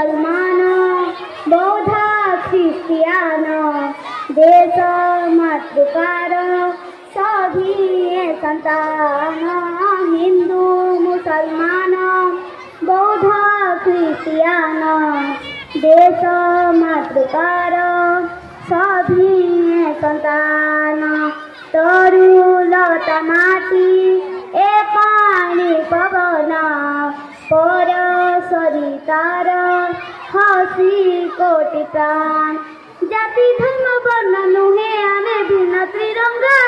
मुसलमान बौद्ध ख्रिस्टियान देश मातृकार सभी संतान हिंदू मुसलमान बौद्ध ख्रिस्टियान देश मातृकार सभी संतान तरुलता माटी ए पानी पवन पर सरितार हसी कोटि प्राण जाति धर्म वर्ण नुहे आमे भिन्न त्रिरंगा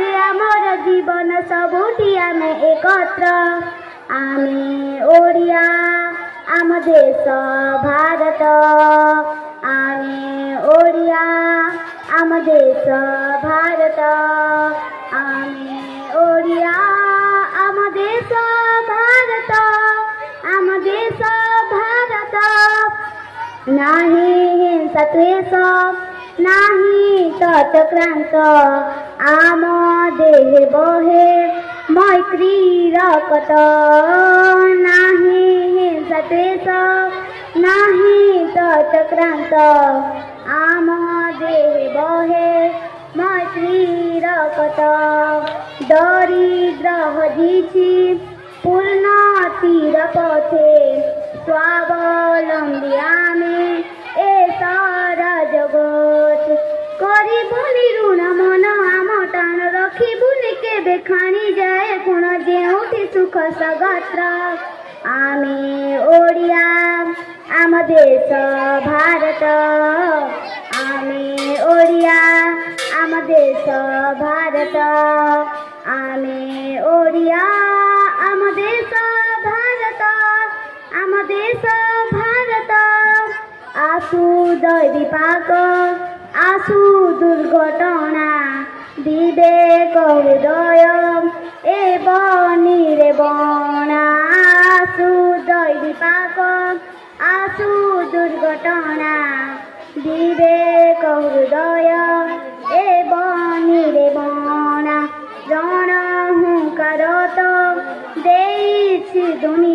रे आमर जीवन सबुठी आमे एकत्र आमे ओडिया आम देश भारत आमे ओडिया आम देश भारत आमे ओडिया आम देश भारत आम देश भारत नाही हिंसा द्वेष नाही तत्क्रांत आम देह बहे मैत्री रकत नाही हिंसा द्वेष नाही तत्क्रांत आम देह बहे मैत्री रकत दरिद्र हजिछि पूर्णतिर पथे स्वावलम्बी आमे ए सारा जगत करी भली ऋण मन आम टाण रखी भूली केबे खाणी जाए गुण जेउठी सुख सगत्र आमे ओडिया आम देश भारत आमे ओडिया आम देश भारत आमे ओडिया आम देश भारत आम देश भारत आसु दैवी पाक आसु दुर्घटना विवेक हृदय ए बनीरे बणा आसु दैवी पाक आसु दुर्घटना विवेक हृदय ए बनीरे बणा रण हुंकार तो देइछि दुनिया